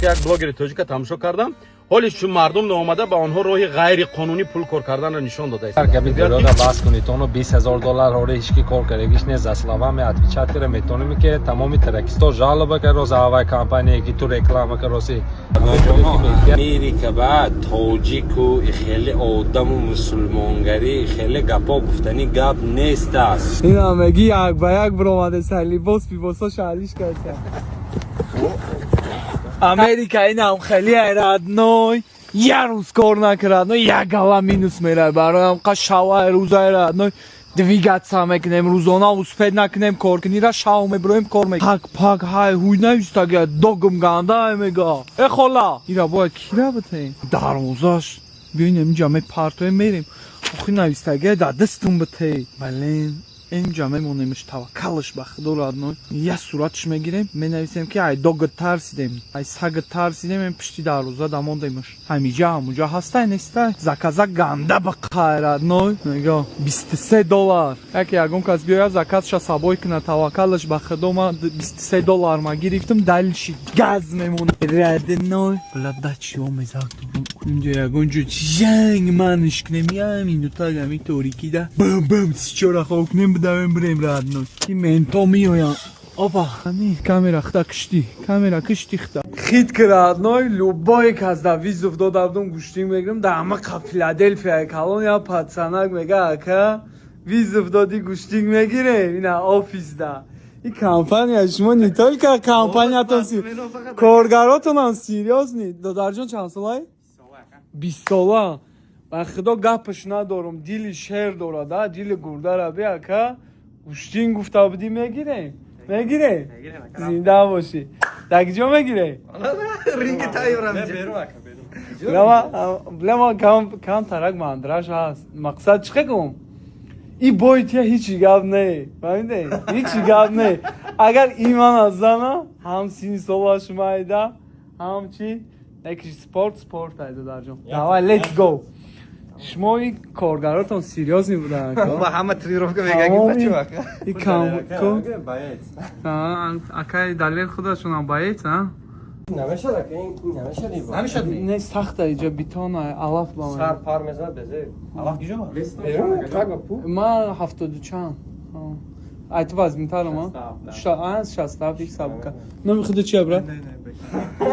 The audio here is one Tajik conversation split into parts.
یک بلاگر تاجیک تماشا کردم حالش چون مردم اومده به آنها راه غیر قانونی پول کار کردن را نشان داده است. اگر بیدادا باز کنید اونو $20,000 هوره هیچکی کار کردگیش نیست اصلا می отвечать کرده میتونیم که تمامی ترکستا жалоба کرد روز اول کمپانی که تو رکلام کردی امریکا بعد تاجیک و خیلی آدم و مسلمانگری خیلی گپا گفتنی گپ نیست است. این همگی یک به یک برآمده سر باس بیباسا شهریش کرده امریکا این هم خیلی ایرادنوی یه روز کار نکرد یک گلا مینوس میره برای هم شوا روزای ایرادنوی دویگاتسا میکنیم روزانا اسپید نکنیم کار کنی را شاو میبرویم کار میکنیم پاک های هوی نویستا گه دوگم گنده میگه ای خلا ایرا باید کی را بتیم در روزاش بیاین اینجا می پارتوی میریم آخی نویستا گه در دستون بتیم بلین اینجا میمونیمش توکلش به خدا رادنوی یه صورتش میگیریم مینویسیم که ای دوگ ترسیدیم ای سگ ترسیدیم این پشتی در روزا دماندیمش همینجا هسته نیسته زکازه گنده بقای رادنوی میگه $23 یکی یکون کس بیاید زکاتش سبای کنه توکلش به خدا من $23 ما گرفتم دلشی گز میمونه رادنوی بلده چی هم میزاکتم اینجا یکون جو جنگ منش کنیم یه همینو تا همی توریکی ده بم چرا خواه کنیم بدویم بریم رادنوی این منتا میایم آبا همی کامera خدا کشتی کامera کشتی خدا خید که رادنوی لوبایی که از دویز افتادم گوشتیم بگیرم در همه فیلادلفیا کلون یا پادسانک میگه اکا ویز افتادی گوشتیم میگیریم این آفیس ده این کمپانی شما نیتایی که کمپانیاتون کارگراتون هم سیریاز نید دادر جان چند سالای؟ 20 ساله و خدا گپش ندارم دیل شهر داره دیل گرده را بیا که گوشتین گفته بودی میگیره زنده باشی دک جا میگیره رینگ تایی برم لما کم ترک مندرش هست مقصد چه کم این بایتیا هیچی گپ نه فهمیده هیچی گپ نه اگر ایمان از زنه هم سین سالا شما ایده هم چی یکی سپورت ایده در جان دعوی لیتس گو شما این کارگراتون سیریاز نی بودن با همه تریروفکا میگه بچه وقت این کام کو اکای دلیل خودشون هم باید ها نمیشه نمیشه نه سخته اینجا بیتون الاف با سر پارمزان بزه الله گیجا ما ما 72 چند ایت واز میتارم ها از 67 یک سابقه نمیخواد چی برا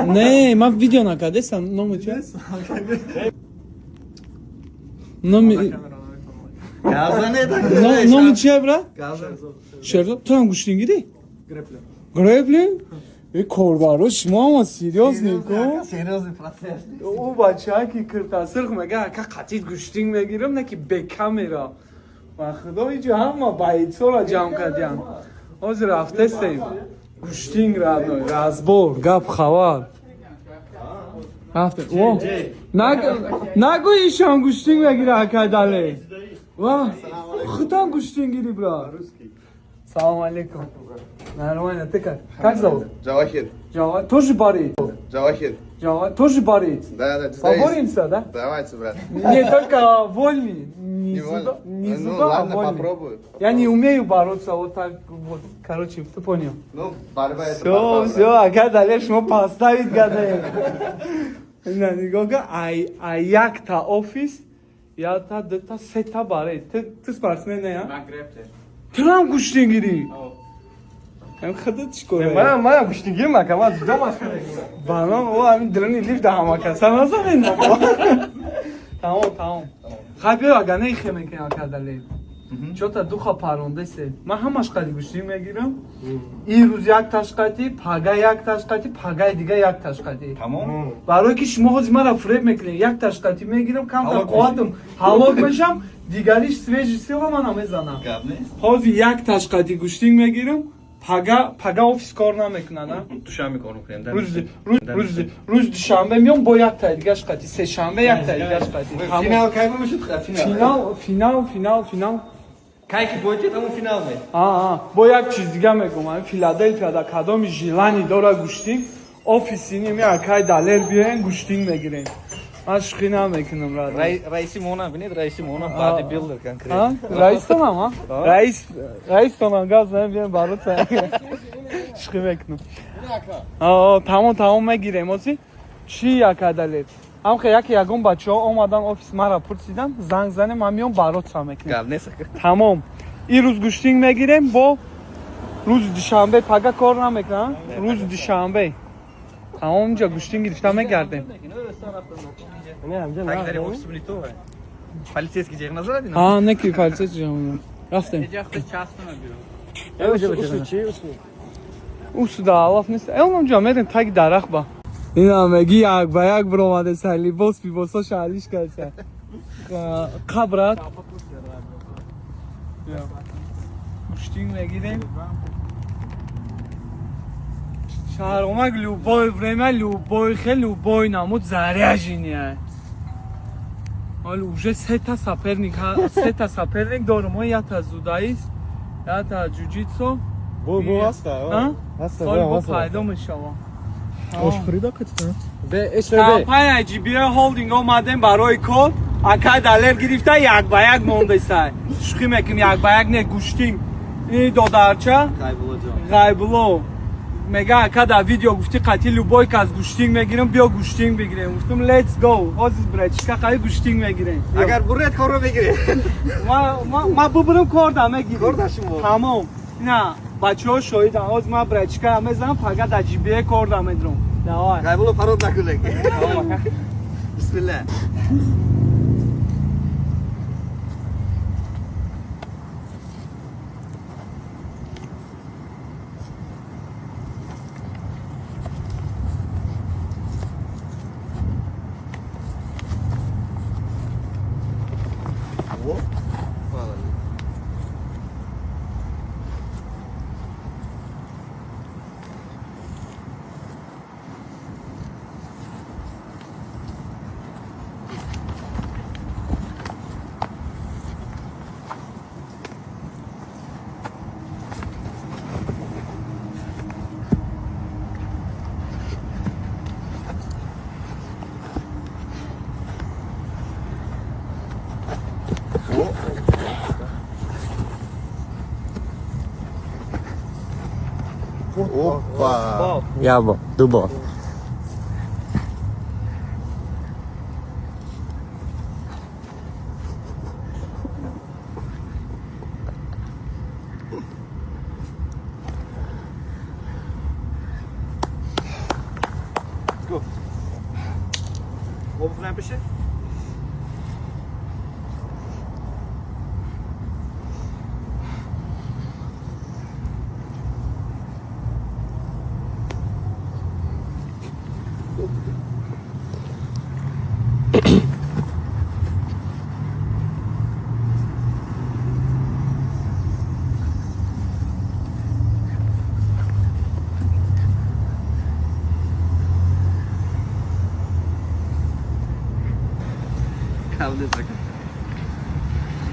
نه من ویدیو نکردم نمی چی نمی چی برا چرا تو هم گوشتین گیری گرپلین ای کاربرا شما هم سیریاز نیکو سیریاز پروسس او بچه ها که کرتا سرخ میگه که قطعید گوشتین میگیرم نه که به کامیرا و خدا اینجا هم ما باید سولا جمع کردیم از رفته سیم گوشتین رادنوی رازبور گپ خوار رفته او نگو ایشان گوشتین میگیره حکای داله و خدا گوشتین گیری برا سلام علیکم نرمانه تکر как зовут Джавахир тоже болеет Джавахир тоже болеет да поборемся да давайте брат не только вольный не сюда ладно а вольный попробую я не умею бороться вот так вот короче ты понял ну борьба это все ага далее шмо поставить гадаем не нигога як та офис я та дета сета баре ты спортсмен не я Трам гуштин гири. Ам хадат чикора. Мана гуштин гирма, кама дома шкаре. Бана о ами драни лифт дама каса назарин. Тамом. Хабир агане их мекена кардали. Чота духа паронде се. Ма ҳамаш қади гуштин мегирам. Ин рӯз як ташқати, пага як ташқати, пагаи дига як ташқати. Тамом. Барои ки шумо ҳозир мара фреб мекунед, як ташқати мегирам, камтар қувватам ҳалок мешам. دیگریش سویجی سیلا من هم میزنم حاضر یک تشقیقی گوشتینگ میگیرم پگا آفیس کار نمیکنه نه دوشنبه کار میکنیم روز دوشنبه میام با یک تا دیگه قطعی سه شنبه یک تا دیگه قطعی فینال کی میشه فینال کی کی بوده تمام فینال می با یک چیز دیگه میگم فیلادلفیا دا کدام ژیلانی داره گوشتینگ آفیسینی میاد کی دلار بیاین گوشتینگ میگیرین عشقی نمیکنم رئیسی مونا بینید رئیسی مونا بادی بیلدر کنکریت رئیس تونم ها رئیس تونم گاز نمیدیم برات عشقی میکنم тамом мегирем ози чи якадалер ҳамха яке ягон бачаҳо омадан офис маро пурсидан занг занем ман меом барот са мекунем тамом ин рӯз гӯштинг мегирем бо рӯзи душанбе пага кор намекунам рӯзи душанбе тамом инҷа гӯштинг гирифта мегардем Полицейский ҷеғ назарадин? неки полисияси ҷамъ рафтем усуда алаф нест элмонҷа мерем таги дарахт ба ина меги як ба як биромаде сар либос пибосо шалиш карда қабрат гӯштинг мегирем шаҳромак любой время любой хел любой намуд заряжиния ҳол уже сета соперник дорем ята зудаист ята ҷуҷитсо бо пайдо мешавам компания ҷибиа ҳолдинг омадем барои кор ака далер гирифта як ба як мондесай шӯхӣ мекунем як ба як не гӯштинг ин додарча ғайбулло мега ака дар видео гуфти қатъи любой кас гӯштинг мегирем биё гӯштинг бигирем гуфтум let's go ҳозир братишка қай гӯштинг мегирем Агар буред корро бигире. ма бубурам корда мегирем Корда шумо. тамом ина бачаҳо шоҳидан ҳозир ма братишка мезанам фақат дар ҷибие корда медирам давай Ғайбулло парод накунек. Бисмилла. Опа. Ябло, дубо. обувь напиши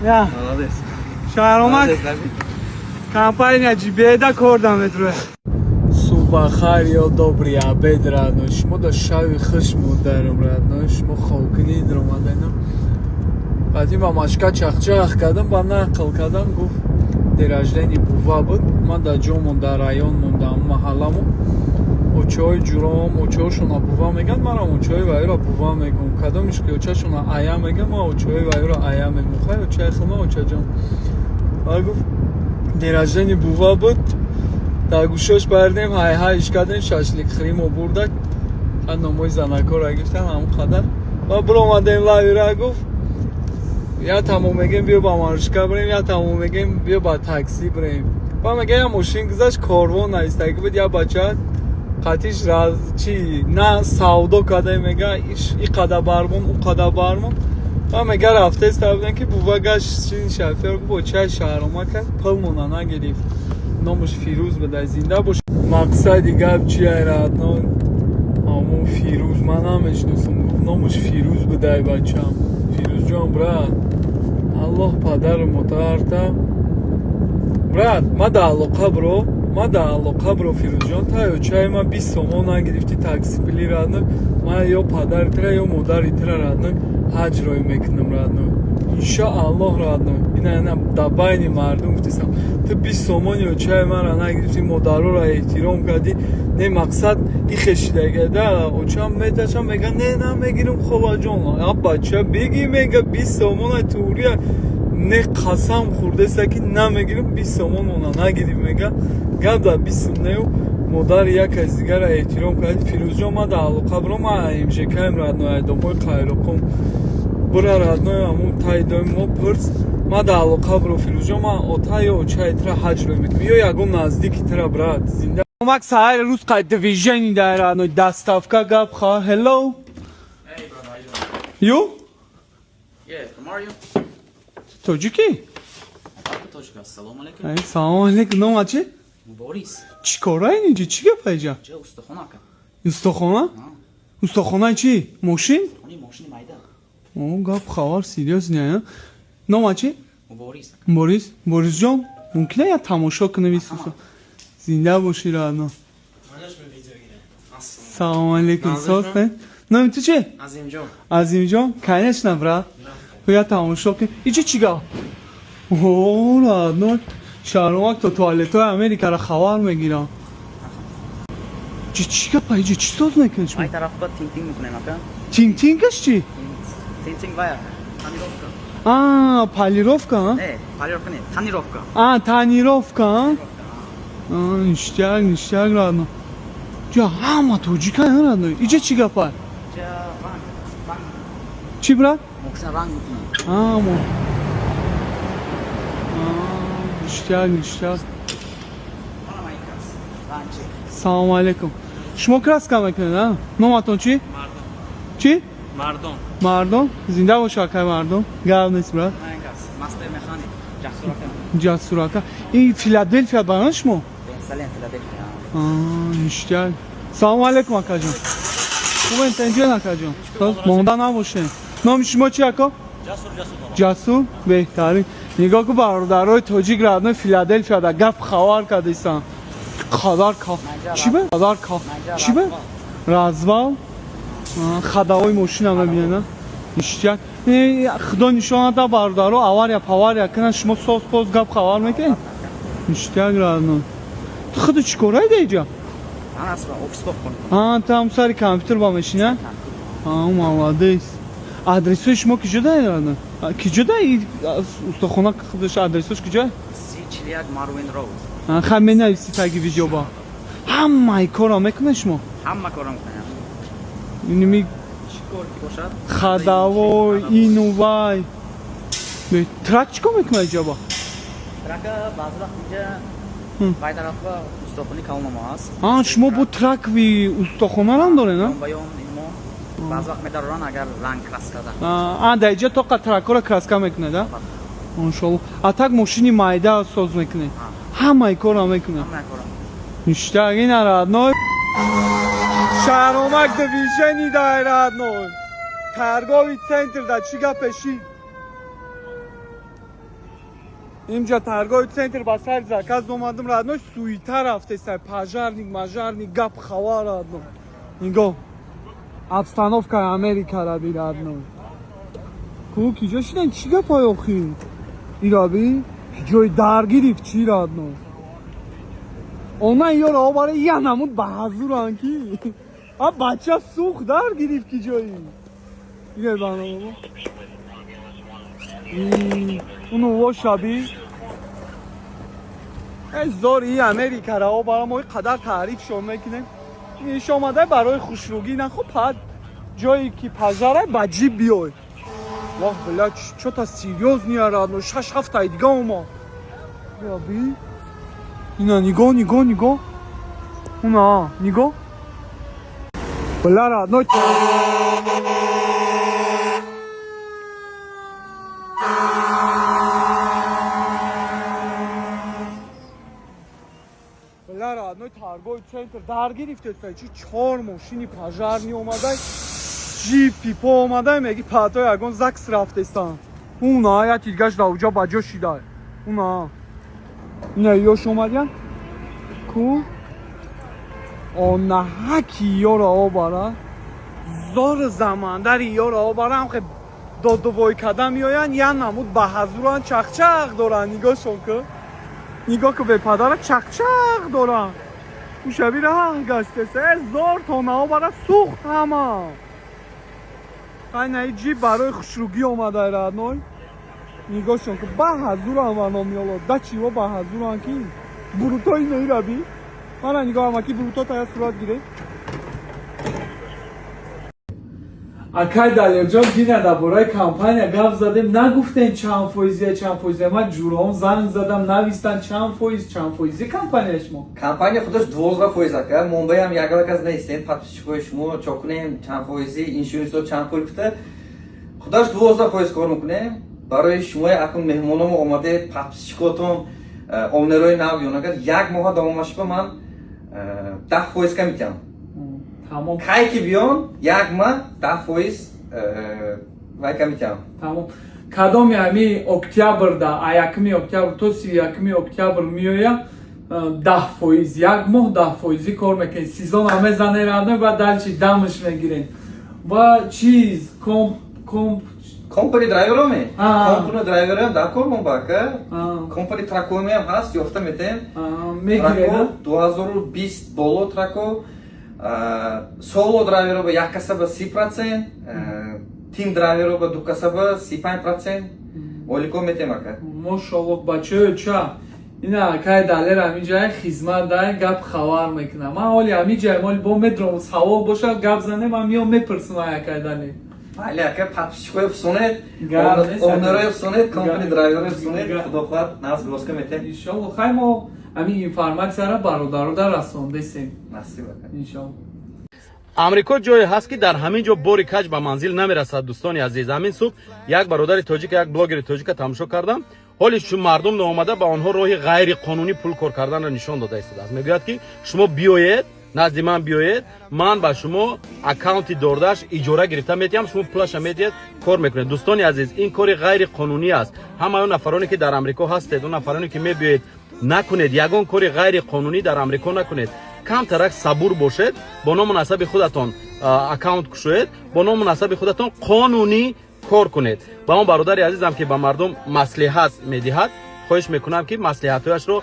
Я. Молодец. Шаромак. Компания ҷибеда кор дамедро. Субахар ё добрый обед радно. Шумо да шави хуш модарам радно. Шумо хокини дромадена. Баъди ба машка чахчах кардам, ба нақл кардам, гуфт ден раждени бува буд. Ман да ҷо монда район мондам маҳалламу. Очои ҷуром, очоашона бува меган, манам очои вайро бува мегум. Кадомиш ки очашона ая мегам, ман очои вайро ая мегум. Хай очаи хилма очаҷон. Ва гуфт ден раждени бува буд. Дар гӯшош бардем, ҳай-ҳайш кардем, шашлик хӯрим обурдак. Ҳа номои занакора гирифтам ҳамон қадар. Ва биромадем лавира гуфт я тамом мегем биё ба маршка бирем, я тамом мегем биё ба такси бирем. Ва мега я мошин гузашт корвон аистагӣ буд, я бача қатиш раз чи на савдо кадай мега и қада бармон у қада бармон. Ва мега рафта истабудем ки бува гашт чи шофёр гуфт очаи шаҳромака пулмона нагирифт. Номаш Фирӯз буда, зинда бош. Мақсади гап чия радно? Ҳамон Фирӯз ман намешносам. Гуфт номаш Фирӯз будай бачам. Фирӯзҷон брат, Аллоҳ падару мотоарта. Брат, ма да алоқа бро Фирӯзҷон, та очаи ма 20 сомон нагирифти такси пили радно. Ма ё падари тира ё модари тира радно ҳаҷ рой мекунам радно. иншааллоҳ родной ина дабайни мардум гуфтисам ту 20 сомон ё чай мара нагирифти модароро эҳтиром кардӣ не мақсад и хешидагада очам метачам мега не намегирам холаҷон а бача беги мега 20 сомон турия не қасам хурдеса ки намегирам 20 сомон мона нагириф мега гада 20 неу модар як аз дигара эҳтиром карди фирӯзҷон ма даълуқа буром имшекаем родной айдомҳои қайроқум бура родной амун таи доми мо пурс ма даълуқа буро фирӯзҷон ма ота ё чай тра ҳаҷро мекунам ё ягон наздики тра брат зинда омак саҳар рӯз қай движени дар родной доставка гап ха hello Hey, brother, how you doing? you Yeah, from are you? тоҷики Toshka, assalomu alaykum. салом алейкум нома чи Boris. чӣ кораин инҷа чӣ гапа инҷа Ja, ustaxona aka. устохона устохона чӣ мошин Uni mashina mayda. о гап хабар сериёз не нома чи Boris. борисҷон мумкина я тамошо кунем зинда бошӣ родно салом алейкум состе номи ту чи Azimjon. азимҷон конечно брат я тамошо кунем иҷа чӣ гап о родно шаҳромак то туалетҳои америкаро хабар мегирам чӣ гапа иҷа чӣ соз мекунӣ шумо Ay tarafda ting mikunam aka. тинтинкаш чи Ting vaya. Tanirovka. полировка Tanirovka ne? Tanirovka. тонировка ништяк родно ҷа ҳама тоҷика родно иҷа чӣ гапа Ja, rang. чӣ брат Mashina rang mikunam. ништяк Mana maykas. Rangchi. салом алейкум шумо краска мекунед номатон чӣ чӣ мардон зинда бош акай мардон гап нест брат Maykas. Master mechanic. Jasur aka. ҷасур ака ин филадельфия барои шумо Excellent Philadelphia. ништяк салом алейкум акаҷон хубен тенҷон акаҷон монда набошед номи шумо чӣ ако ҷасур беҳтарин нигоҳ ку бародарои тоҷик родной филадельфияда гап хабар кардисан қадар чӣ ба развал хадавои мошина мебинена ништяк худо нишонада бародаро авария кунад шумо соз гап хабар мекунед ништяк родной ту худу чӣ кораида иҷа Ana asla ofis bopqon. там сари компютер ба мешина молодец адресои шумо киҷода родной киҷода устохона худаш адресош киҷа Chiliak Marvin Road. хай менависи таги видео ба ҳамаи корро мекунед шумо Hamma ko'ram qilaman. ними Chikor ki boshad. хадавой ину вай трак чикор мекунад иҷа ба Traka ba'zi vaqt unga vay tarafga mustaqillik qilolmama ast. шумо бо тракви устохонарам доред Bayon imo ba'zi vaqt medaroran agar rang kraskada. да иҷа тоқа тракора краска мекунед машалло а так мошини майда соз мекунед ҳамаи корро мекунед Hamma ko'ram. ништяк ин родной шаҳромак движени дар родной торговый центр да чӣ гапеши инҷа торговый центр ба сари заказ омадам родной суита рафтесай пожарник гап хабар родной нигоҳ обстановкаи америкара би родной ку киҷо шидан чӣ гапай охи ираби ҷои даргириф чӣ родной она ёро обара янамуд ба ҳазуран ки а бача сух даргириф ки ҷои ире банамо уну вошаби зори и америкара обара мо қадар таъриф шо мекунем иш омадай барои хушругӣ нахо пад ҷое ки пажара ба ҷиб биёй вах бля чё-то серьёзния родно 6-7 ай дига омо яби ина нигоҳ уна нигоҳ бля родной бля родной торговый центр даргирифтесай чи 4 мошини пожарни омадай ҷипи по омадай меги пато ягон закс рафтесан уна яки дигаш да уҷа ба ҷо шидай уна ина ёш омадян ку она ҳаки ёро обара зор замандари ёро обарам хе додувой када миёянд я намуд ба ҳазуран чахчах доранд нигоҳшон ку нигоҳ ку бепадара чахчах доранд ушабира гаште сер зор тонаҳо бара сӯхт ҳама айнаи ҷиб барои хушругӣ омада радной нигоҳшон ку ба ҳазуран вано миёло да чиво ба ҳазуран ки бурутои наираби мана нигоҳ амаки буруто тая сурат гире акай далерҷон гина дар бораи компания гап задем нагуфтем чанд фоизия ман ҷуром занг задам навистан чанд фоизи компания шумо компания худаш 12% ака монбаям ягалак аз нестем подписчикои шумо чокунем чанд фоизи иншюрансо чанд пул куфта худаш 12% кор мекунем барои шумои акун меҳмономо омаде подписчикотон овнерои нав ёнагар як моҳа давомашба ман 10% ка метиҳам тамом кай ки биён як ма 10% вай ка метиҳам тамом кадоми ами октябр да якми октябр то 31 октябр миёя 10% як моҳ 10% кор мекунем сезон ҳаме занерадно ва дальчи дамш мегирем ва чиз компани драйвероме компани драйверам дар кор монбака компани тракоmeам ҳаст ёфта метем мегирем 2020 боло трако соло драйверо ба як каса ба 30%, тим драйверо ба ду каса ба 35%. Олико метем ака. Мошаллоҳ бачаё ча. Ина акай далер ҳамин ҷай хизмат дай гап хабар мекунам. Ман оли ҳамин ҷай моли бо медром савол бошад гап занем ман миём мепурсам акай далер. Бале ака подписчикои фсонед, онерои фсонед, компани драйверои фсонед, худохоҳад нас лоска метем. Иншаллоҳ хай мо ҳамин информатсияро бародаро дар расондесем. Насиб ака. Иншаллоҳ. амрико ҷое ҳаст ки дар ҳамин ҷо бори каҷ ба манзил намерасад. дӯстони азиз, ҳамин субҳ як бародари тоҷика як блогери тоҷика тамошо кардам. ҳоли чун мардум омада ба онҳо роҳи ғайриқонунӣ пул кор карданро нишон дода истодааст. мегӯяд ки шумо биёед назди ман биёед, ман ба шумо аккаунти дордаш иҷора гирифта метиҳам, шумо пулаша метиҳед кор мекунед. дӯстони азиз, ин кори ғайриқонунӣ аст. ҳамаи нафароне ки дар амрико ҳастед, он нафароне ки мебиёед накунед, ягон кори ғайриқонунӣ дар амрико накунед. камтарак сабур бошед, бо ному насаби худатон аккаунт кушоед, бо ному насаби худатон қонунӣ кор кунед. ба он бародари азизам ки ба мардум маслиҳат медиҳад, хоҳиш мекунам ки маслиҳатҳояшро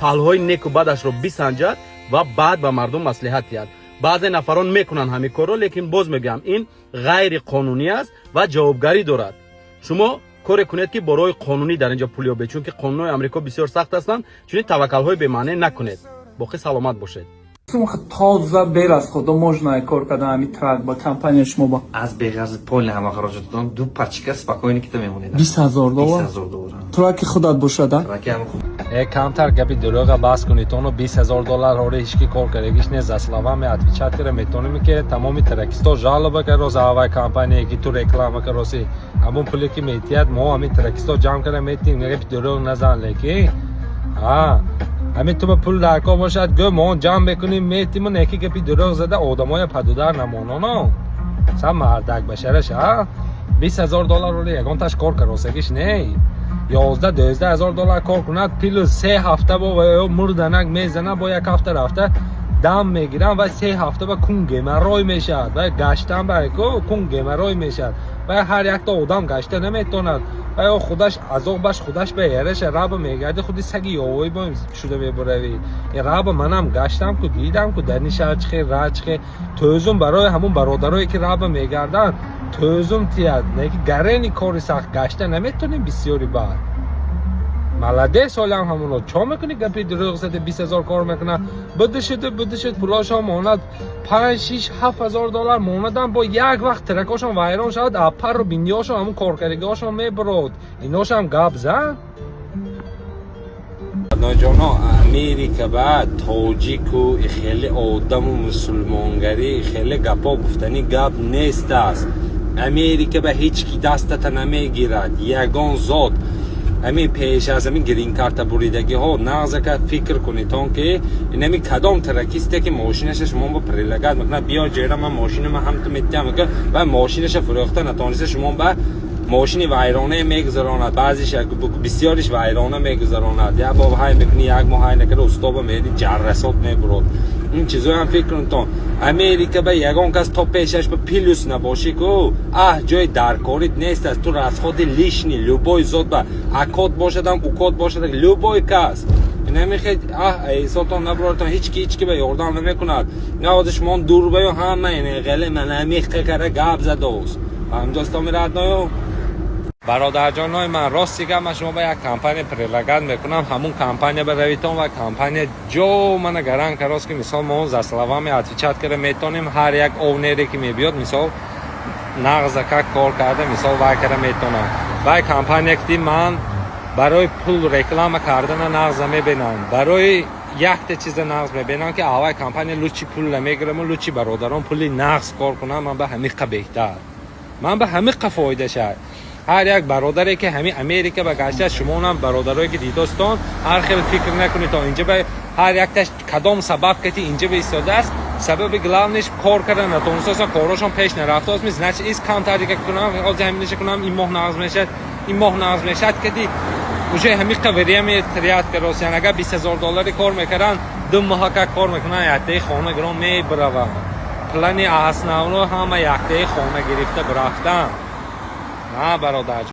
паҳлуҳои неку бадашро бисанҷад ва баъд ба мардум маслиҳат диҳад. баъзе нафарон мекунанд ҳамин корро, лекин боз мегӯям ин ғайриқонунӣ аст ва ҷавобгарӣ дорад. шумо коре кунед ки бо роҳи қонунӣ дар инҷо пул ёбед, чунки қонунҳои амрико бисёр сахт ҳастанд. чунин таваккалҳои бемаъне накунед. боқӣ саломат бошед. Тоза бер аз худо можно кор кардан ҳамин трак ба компания шумо ба аз беғаз полни ҳама хароҷатон ду пачка спокойно кита мемонед. 20000 доллар. 20000 доллар. Траки худат бошад, а? Траки ҳам худ. камтар гапи дурӯға бас кунед, тоно 20000 доллар ҳори ҳички кор карегиш не за словами отвечать кара метонем ки тамоми тракисто жалоба кара за авай компания ки ту реклама кароси ҳамон пули ки метиҳад мо ҳамин тракисто ҷамъ кара метим гапи дурӯғ назан леки ҳамин ту ба пул даркор бошад гӯ мо ҷамъ мекунем метиму неки гапи дурӯғ зада одамоя падудар намононо са мардак башараша 20000 доллар ҳори ягонташ кор каросагиш не 11-12 доллар кор кунад плюс 3 ҳафта бо мурданак мезана бо як ҳафта рафта дам мегирам ва 3 ҳафта ба кун гемаррой мешавад ва гаштан барко кун гемаррой мешавад ва ҳар якта одам гашта наметонад ва ё худаш азобаш худаш ба яраша раба мегарди худи саги ёвои бо шуда мебурави раба манам гаштам ку дидам ку дар нишачхе рачхе тӯзум барои ҳамон бародарое ки раба мегардан тӯзум тияд неки гарени кори сахт гашта наметонем бисёри баъд маладес олам ҳамоно чо мекуни гапи дурӯғ зада 20000 кор мекуна будишид пулошон монад 5-6-7000 доллар монадам бо як вақт тракошон вайрон шавад апару биндиёшон ҳамон коркаригиҳошон мебурод иношам гап зад ноҷоно америка ба тоҷику хеле одаму мусулмонгарӣ хеле гапо гуфтани гап нест аст. америка ба ҳеҷ ки дастата намегирад. ягон зот ҳамин пеш аз ҳамин грин карта буридагиҳо нағзака фикр кунед он ки инами кадом тракисте ки мошинаша шумо ба прилагат мекунад биё ҷера ман мошинама ҳамту метиҳам ва мошинаша фурӯхта натониста шумо ба ماشین ویرانه میگذراند، بعضیش بسیارش ویرانه میگذراند. یا باب های میکنی یک ماه های نکرده استوبه میدی جرسات میبرد. این چیزایی هم فکر کن تو امریکا به یگان کس تا پیشش به پیلوس نباشی که جای درکاریت نیست است. تو از خود لیشنی لوبای زود به اکات باشدم اوکات باشدم لوبای کس نمیخواد ایساتان نبرارتان هیچ کی به یاردم نمیکند. نه آدش من دور بیو همه اینه غله من نمیخواد کره گاب زده است هم دوستا میرد نیو برادر جانای من راست دیگه من شما به یک کمپانی پرلگت میکنم همون کمپانی برویتون و کمپانی جو من گران کراست که مثال ما زسلوا می اتویچات کرده میتونیم هر یک اونری که میبیاد مثال نغز که کار کرده مثال وای کرده میتونم وای کمپانی که من برای پول رکلام کردن نغز میبینم برای یک چیز نغز میبینم که آوای کمپانی لوچی پول نمیگیرم و لوچی برادران پولی نغز کار کنم من به همین بهتر من به همین فایده شد. هر یک برادری که همین امریکا بگشته شما هم برادرایی که دیدستان هر خیلی فکر نکنید تا اینجا به هر یک تاش کدام سبب که اینجا ایستاده است سبب گلانش کار کردن نتونسته کارشون پیش نرفته است مثل نچ ایست کم تاریک کنم از زمینش کنم این ماه نغز میشد که دی وجه همین قوریه می تریات کراس یعنی اگر $20,000 کار میکردن 2 ماه که کار میکنن یکته خونه گرام میبرم پلانی اسناونو همه یکته خونه گرفته برفتن نه برادر